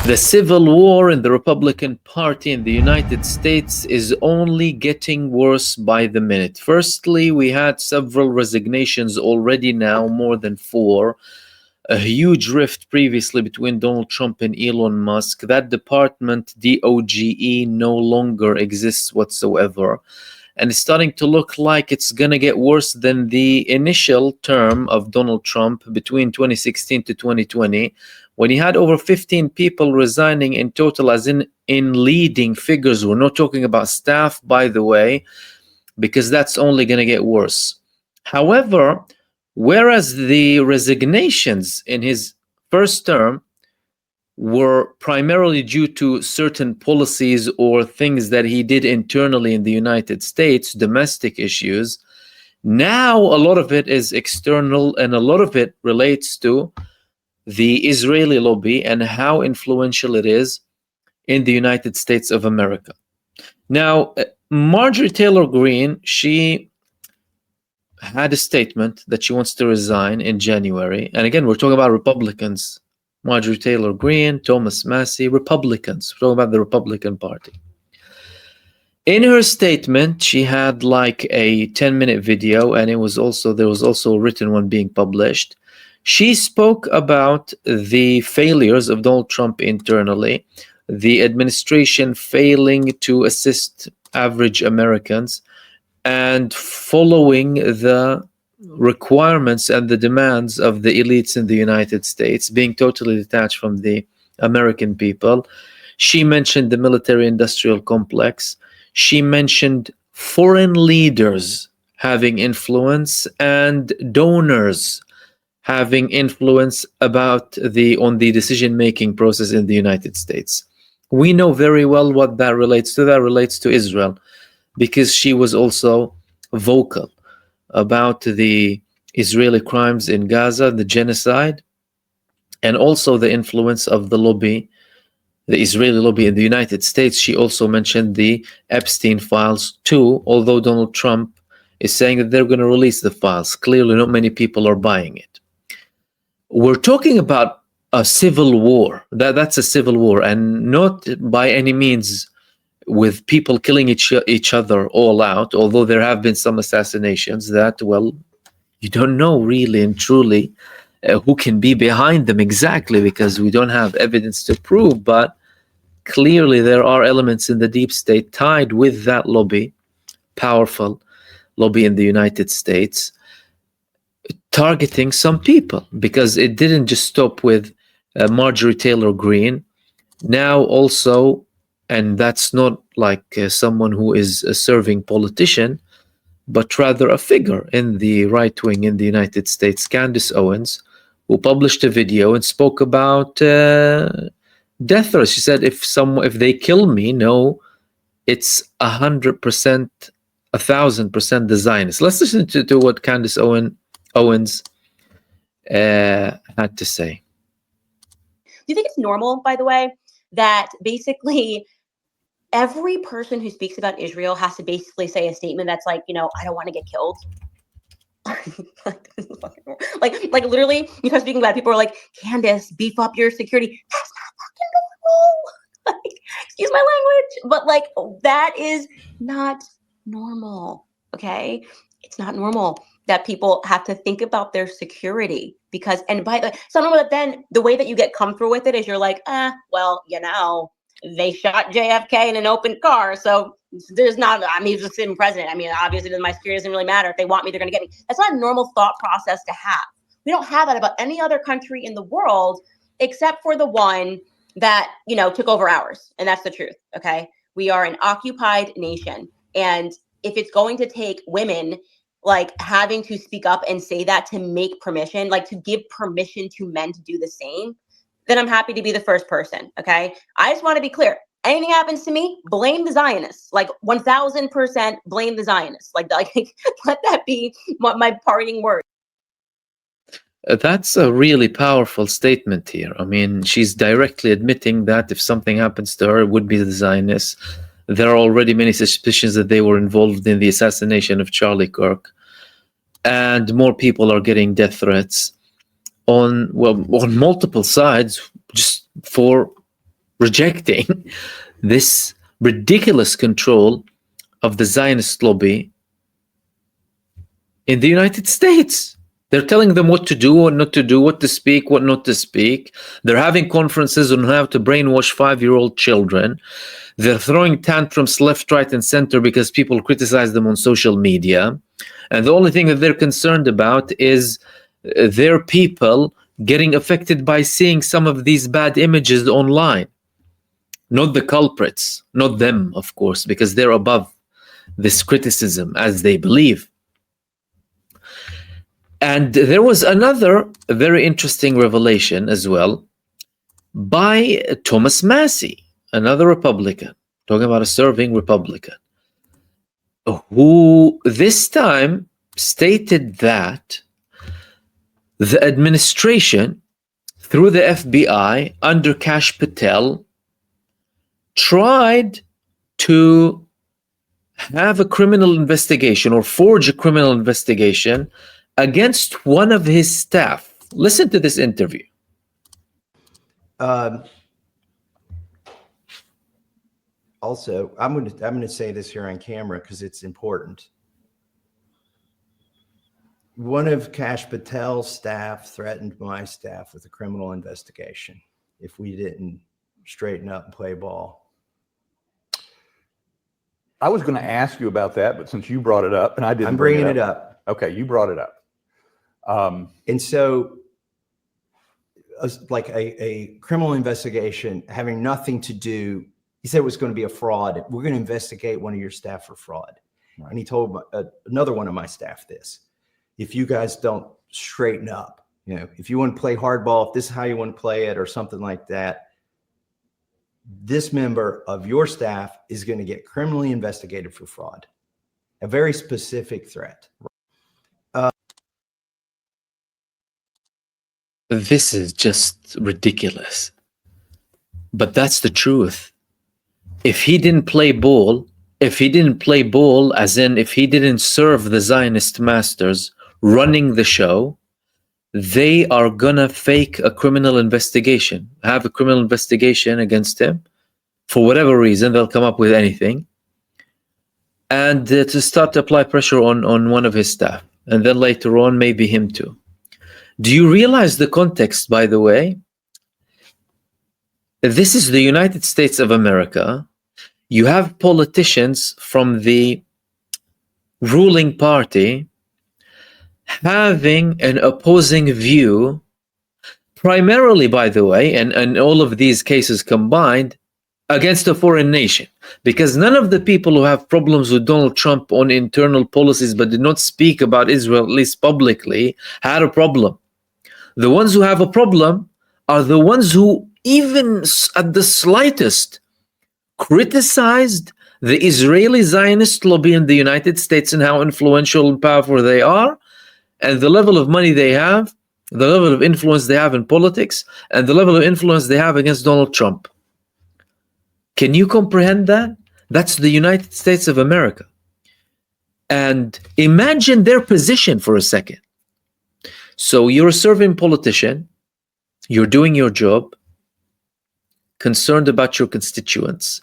The civil war in the Republican Party in the United States is only getting worse by the minute. Firstly, we had several resignations already now, more than 4. A huge rift previously between Donald Trump and Elon Musk. That department, DOGE, no longer exists whatsoever. And it's starting to look like it's going to get worse than the initial term of Donald Trump between 2016 to 2020, when he had over 15 people resigning in total, as in leading figures. We're not talking about staff, by the way, because that's only going to get worse. However, whereas the resignations in his first term were primarily due to certain policies or things that he did internally in the United States, domestic issues, now a lot of it is external, and a lot of it relates to the Israeli lobby and how influential it is in the United States of America. Now, Marjorie Taylor Greene, she had a statement that she wants to resign in January. And again, we're talking about Republicans. Marjorie Taylor Greene, Thomas Massie, Republicans. We're talking about the Republican Party. In her statement, she had like a 10-minute video, and there was also a written one being published. She spoke about the failures of Donald Trump internally, the administration failing to assist average Americans, and following the requirements and the demands of the elites in the United States, being totally detached from the American people. She mentioned the military-industrial complex. She mentioned foreign leaders having influence and donors having influence on the decision-making process in the United States. We know very well what that relates to. That relates to Israel, because she was also vocal about the Israeli crimes in Gaza, the genocide, and also the influence of the lobby, the Israeli lobby in the United States. She also mentioned the Epstein files too, although Donald Trump is saying that they're going to release the files. Clearly, not many people are buying it. We're talking about a civil war. That's a civil war, and not by any means with people killing each other all out, although there have been some assassinations that, well, you don't know really and truly who can be behind them exactly, because we don't have evidence to prove, but clearly there are elements in the deep state tied with that lobby, powerful lobby in the United States, targeting some people, because it didn't just stop with Marjorie Taylor Greene. Now also, and that's not like someone who is a serving politician, but rather a figure in the right wing in the United States, Candace Owens, who published a video and spoke about death threats. She said, if they kill me, no, it's 100%, 1,000% the Zionists. Let's listen to what Candace Owens had to say. Do you think it's normal, by the way, that basically every person who speaks about Israel has to basically say a statement that's like, I don't want to get killed? like literally, you start speaking about it, people are like, Candace, beef up your security. That's not fucking normal. Excuse my language, but that is not normal. Okay, it's not normal that people have to think about their security, because, and by the way, it's not normal that then the way that you get comfortable with it is you're like, well, they shot JFK in an open car, so there's not, he's a sitting president. Obviously my security doesn't really matter. If they want me, they're going to get me. That's not a normal thought process to have. We don't have that about any other country in the world, except for the one that, took over ours. And that's the truth, okay? We are an occupied nation. And if it's going to take women having to speak up and say that to make permission, to give permission to men to do the same, then I'm happy to be the first person, okay? I just want to be clear. Anything happens to me, blame the Zionists. 1,000% blame the Zionists. Let that be my parting word. That's a really powerful statement here. She's directly admitting that if something happens to her, it would be the Zionists. There are already many suspicions that they were involved in the assassination of Charlie Kirk. And more people are getting death threats on multiple sides, just for rejecting this ridiculous control of the Zionist lobby in the United States. They're telling them what to do, what not to do, what to speak, what not to speak. They're having conferences on how to brainwash 5-year-old children. They're throwing tantrums left, right, and center because people criticize them on social media. And the only thing that they're concerned about is their people getting affected by seeing some of these bad images online. Not the culprits, not them, of course, because they're above this criticism, as they believe. And there was another very interesting revelation as well by Thomas Massie, another Republican, talking about a serving Republican, who this time stated that the administration, through the FBI, under Kash Patel, tried to have a criminal investigation or forge a criminal investigation against one of his staff. Listen to this interview. Also, I'm going to say this here on camera because it's important. One of Kash Patel's staff threatened my staff with a criminal investigation if we didn't straighten up and play ball. I was going to ask you about that, but since you brought it up, and I didn't, I'm bringing it up. Okay, you brought it up. And so, like a criminal investigation having nothing to do. He said it was going to be a fraud. We're going to investigate one of your staff for fraud. Right. And he told another one of my staff this: if you guys don't straighten up, if you want to play hardball, if this is how you want to play it, or something like that, this member of your staff is going to get criminally investigated for fraud. A very specific threat. This is just ridiculous. But that's the truth. If he didn't play ball, as in if he didn't serve the Zionist masters running the show, they are gonna fake a criminal investigation, have a criminal investigation against him. For whatever reason, they'll come up with anything. And to start to apply pressure on one of his staff. And then later on, maybe him too. Do you realize the context, by the way? This is the United States of America. You have politicians from the ruling party having an opposing view, primarily, by the way, and all of these cases combined, against a foreign nation. Because none of the people who have problems with Donald Trump on internal policies but did not speak about Israel, at least publicly, had a problem. The ones who have a problem are the ones who, even at the slightest, criticized the Israeli Zionist lobby in the United States and how influential and powerful they are, and the level of money they have, the level of influence they have in politics, and the level of influence they have against Donald Trump. Can you comprehend that? That's the United States of America. And imagine their position for a second. So you're a serving politician, you're doing your job, concerned about your constituents,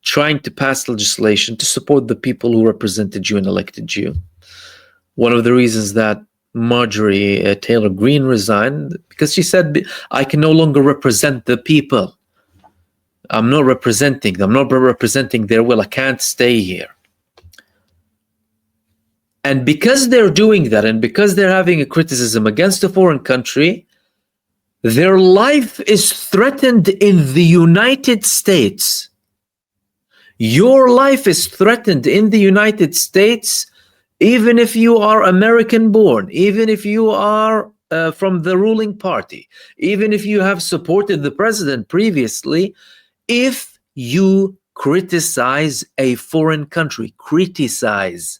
trying to pass legislation to support the people who represented you and elected you. One of the reasons that Marjorie Taylor Greene resigned, because she said, I can no longer represent the people. I'm not representing their will. I can't stay here. And because they're doing that, and because they're having a criticism against a foreign country, their life is threatened in the United States. Your life is threatened in the United States, even if you are American born, even if you are from the ruling party, even if you have supported the president previously. If you criticize a foreign country, criticize,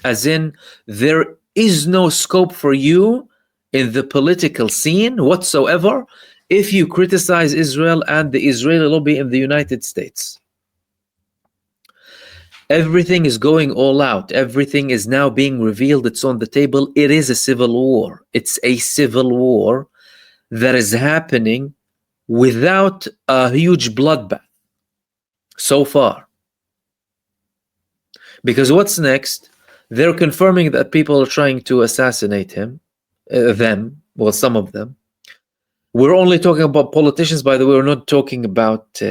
as in there is no scope for you in the political scene whatsoever if you criticize Israel and the Israeli lobby in the United States. Everything is going all out. Everything is now being revealed. It's on the table. It is a civil war. It's a civil war that is happening without a huge bloodbath so far. Because what's next? They're confirming that people are trying to assassinate him, some of them. We're only talking about politicians, by the way. We're not talking about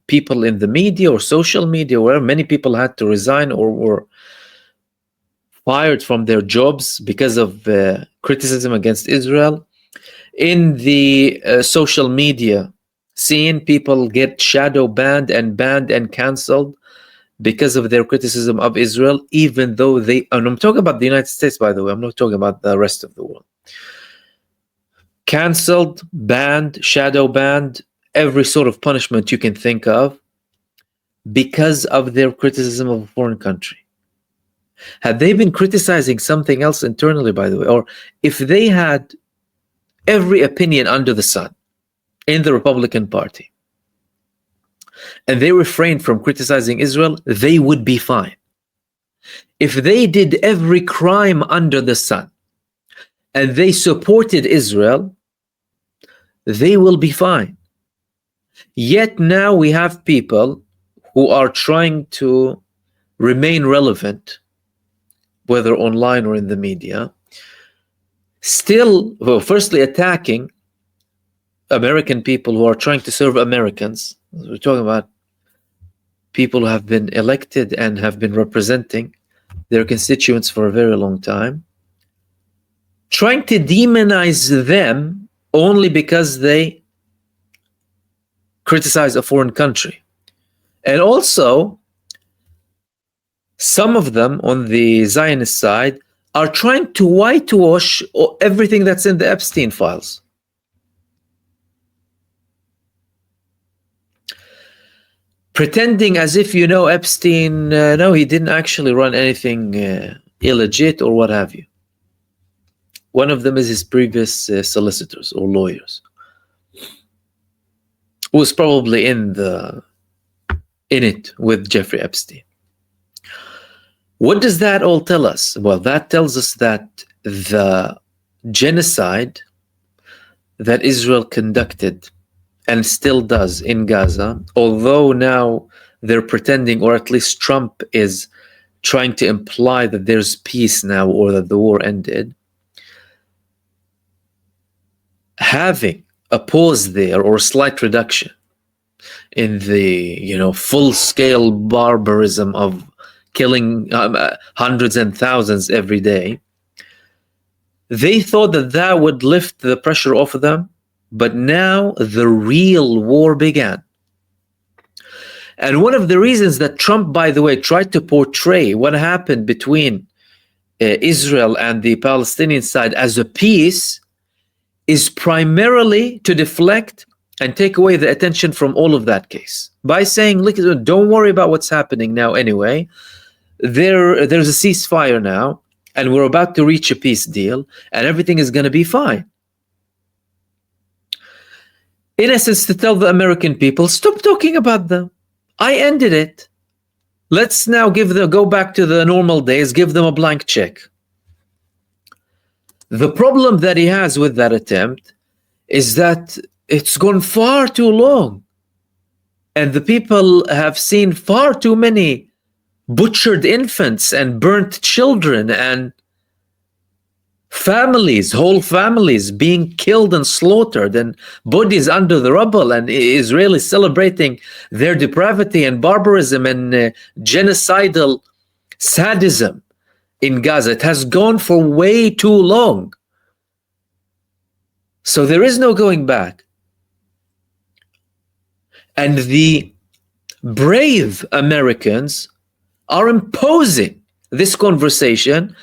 people in the media or social media, where many people had to resign or were fired from their jobs because of criticism against Israel. In the social media scene, people get shadow banned and cancelled because of their criticism of Israel, even though and I'm talking about the United States, by the way, I'm not talking about the rest of the world. Cancelled, banned, shadow banned, every sort of punishment you can think of because of their criticism of a foreign country. Had they been criticizing something else internally, by the way, or if they had every opinion under the sun in the Republican Party, and they refrained from criticizing Israel, they would be fine. If they did every crime under the sun and they supported Israel, they will be fine. Yet now we have people who are trying to remain relevant, whether online or in the media, still, well, firstly attacking American people who are trying to serve Americans. We're talking about people who have been elected and have been representing their constituents for a very long time, trying to demonize them only because they criticize a foreign country. And also, some of them on the Zionist side are trying to whitewash everything that's in the Epstein files. Pretending as if Epstein, no, he didn't actually run anything illegit or what have you. One of them is his previous solicitors or lawyers, who was probably in it with Jeffrey Epstein. What does that all tell us? Well, that tells us that the genocide that Israel conducted and still does in Gaza, although now they're pretending, or at least Trump is trying to imply that there's peace now or that the war ended, having a pause there or a slight reduction in the full-scale barbarism of killing hundreds and thousands every day, they thought that would lift the pressure off of them. But now the real war began. And one of the reasons that Trump, by the way, tried to portray what happened between Israel and the Palestinian side as a peace is primarily to deflect and take away the attention from all of that case by saying, look, don't worry about what's happening now anyway. There's a ceasefire now, and we're about to reach a peace deal, and everything is going to be fine. In essence, to tell the American people, stop talking about them. I ended it. Let's now go back to the normal days, give them a blank check. The problem that he has with that attempt is that it's gone far too long. And the people have seen far too many butchered infants and burnt children and whole families being killed and slaughtered and bodies under the rubble, and Israelis celebrating their depravity and barbarism and genocidal sadism in Gaza. It has gone for way too long. So there is no going back. And the brave Americans are imposing this conversation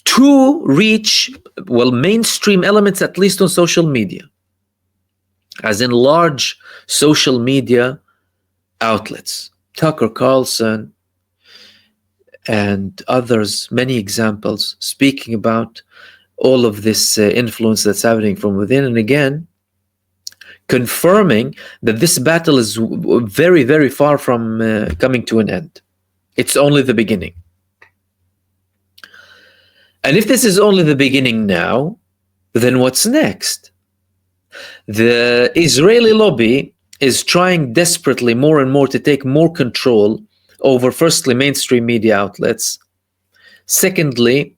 to reach, mainstream elements, at least on social media, as in large social media outlets. Tucker Carlson and others, many examples, speaking about all of this influence that's happening from within, and again, confirming that this battle is very, very far from coming to an end. It's only the beginning. And if this is only the beginning now, then what's next? The Israeli lobby is trying desperately more and more to take more control over, firstly, mainstream media outlets, secondly,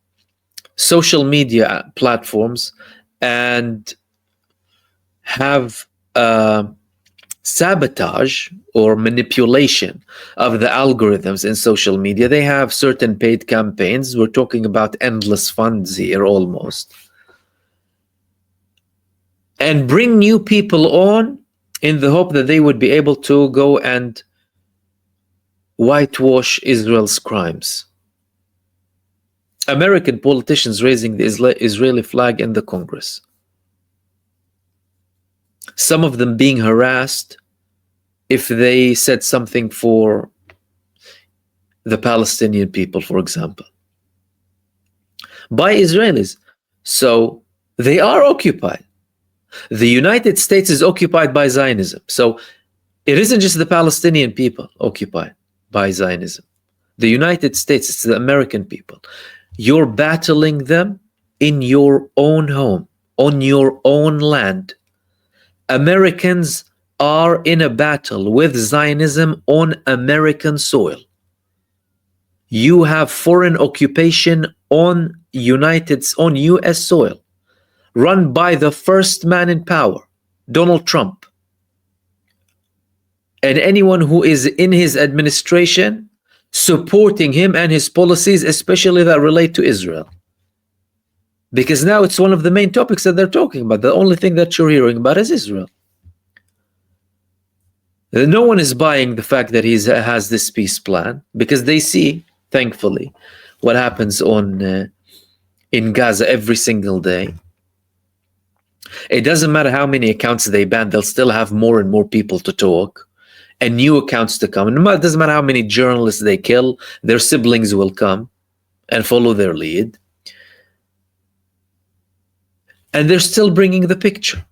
social media platforms, and have sabotage or manipulation of the algorithms in social media. They have certain paid campaigns. We're talking about endless funds here almost. And bring new people on in the hope that they would be able to go and whitewash Israel's crimes. American politicians raising the Israeli flag in the Congress. Some of them being harassed if they said something for the Palestinian people, for example, by Israelis. So they are occupied. The United States is occupied by Zionism. So it isn't just the Palestinian people occupied by Zionism. The United States, it's the American people. You're battling them in your own home, on your own land. Americans are in a battle with Zionism on American soil. You have foreign occupation on US soil, run by the first man in power, Donald Trump. And anyone who is in his administration supporting him and his policies, especially that relate to Israel. Because now it's one of the main topics that they're talking about. The only thing that you're hearing about is Israel. No one is buying the fact that he has this peace plan, because they see, thankfully, what happens in Gaza every single day. It doesn't matter how many accounts they ban, they'll still have more and more people to talk and new accounts to come. And it doesn't matter how many journalists they kill, their siblings will come and follow their lead. And they're still bringing the picture.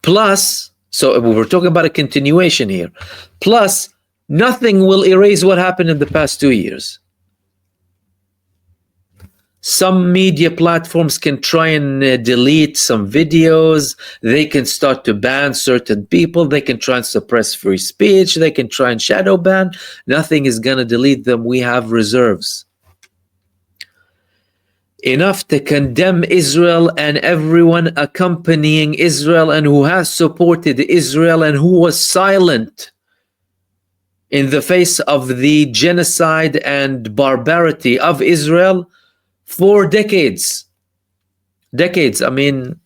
Plus, so we're talking about a continuation here. Plus, nothing will erase what happened in the past 2 years. Some media platforms can try and delete some videos. They can start to ban certain people. They can try and suppress free speech. They can try and shadow ban. Nothing is going to delete them. We have reserves. Enough to condemn Israel and everyone accompanying Israel and who has supported Israel and who was silent in the face of the genocide and barbarity of Israel for decades. Decades. I mean,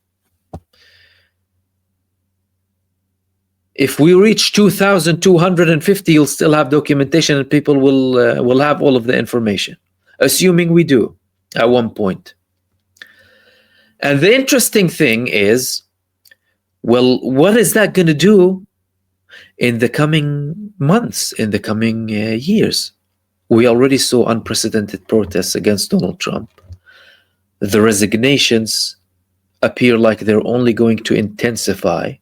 if we reach 2,250, you'll still have documentation and people will have all of the information, assuming we do at one point. And the interesting thing is, well, what is that going to do in the coming months, in the coming years? We already saw unprecedented protests against Donald Trump. The resignations appear like they're only going to intensify.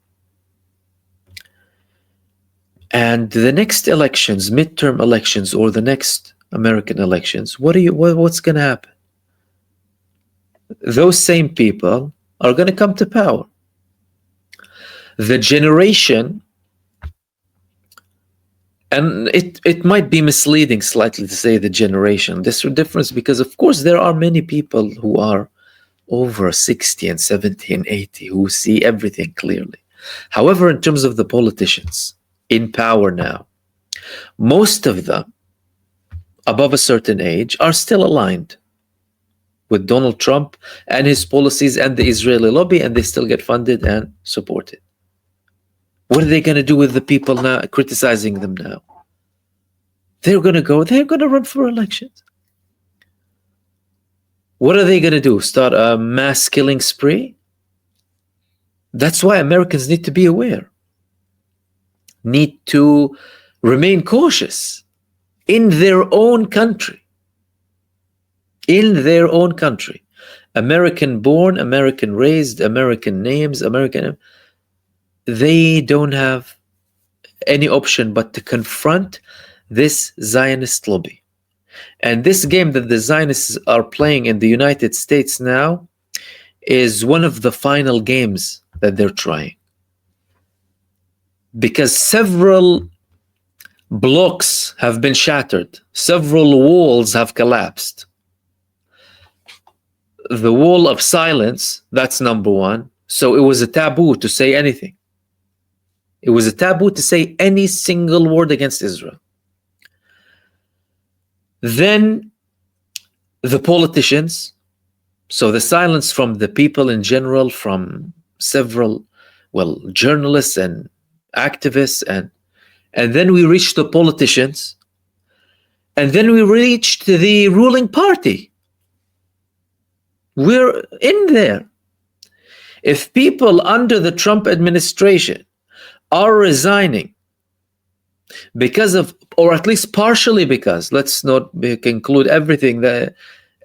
And the next elections, midterm elections, or the next American elections, what's going to happen? Those same people are going to come to power. The generation, and it might be misleading slightly to say the generation. There's a difference because, of course, there are many people who are over 60 and 70 and 80 who see everything clearly. However, in terms of the politicians in power now, most of them above a certain age are still aligned with Donald Trump and his policies and the Israeli lobby, and they still get funded and supported. What are they going to do with the people now criticizing them now? They're going to run for elections. What are they going to do? Start a mass killing spree? That's why Americans need to be aware. Need to remain cautious in their own country. In their own country. American born, American raised, American names, they don't have any option but to confront this Zionist lobby. And this game that the Zionists are playing in the United States now is one of the final games that they're trying. Because several blocks have been shattered, several walls have collapsed. The wall of silence, that's number one. So it was a taboo to say anything. It was a taboo to say any single word against Israel. Then the politicians, so the silence from the people in general, from several, journalists and activists, and then we reached the politicians, and then we reached the ruling party. We're in there. If people under the Trump administration are resigning because of, or at least partially because, let's not conclude everything that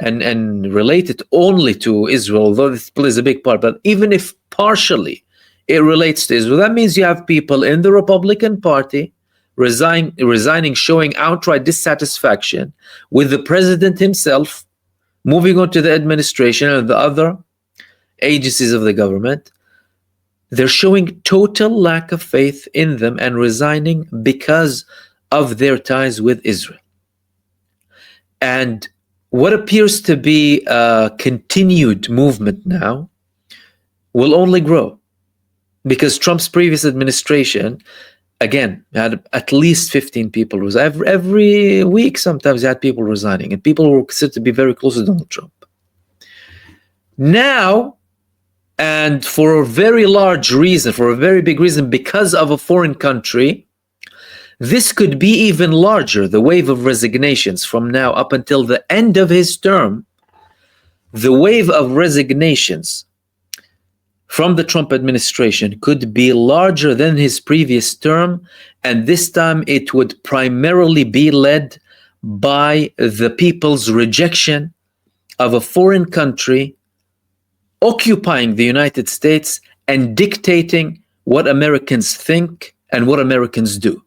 and relate it only to Israel, although this plays a big part, but even if partially it relates to Israel, that means you have people in the Republican Party resigning, showing outright dissatisfaction with the president himself, moving on to the administration and the other agencies of the government. They're showing total lack of faith in them and resigning because of their ties with Israel. And what appears to be a continued movement now will only grow, because Trump's previous administration, again, had at least 15 people resign. Every week, sometimes you had people resigning, and people were considered to be very close to Donald Trump. Now, and for a very large reason, for a very big reason, because of a foreign country, this could be even larger, the wave of resignations from now up until the end of his term. The wave of resignations from the Trump administration could be larger than his previous term, and this time it would primarily be led by the people's rejection of a foreign country occupying the United States and dictating what Americans think and what Americans do.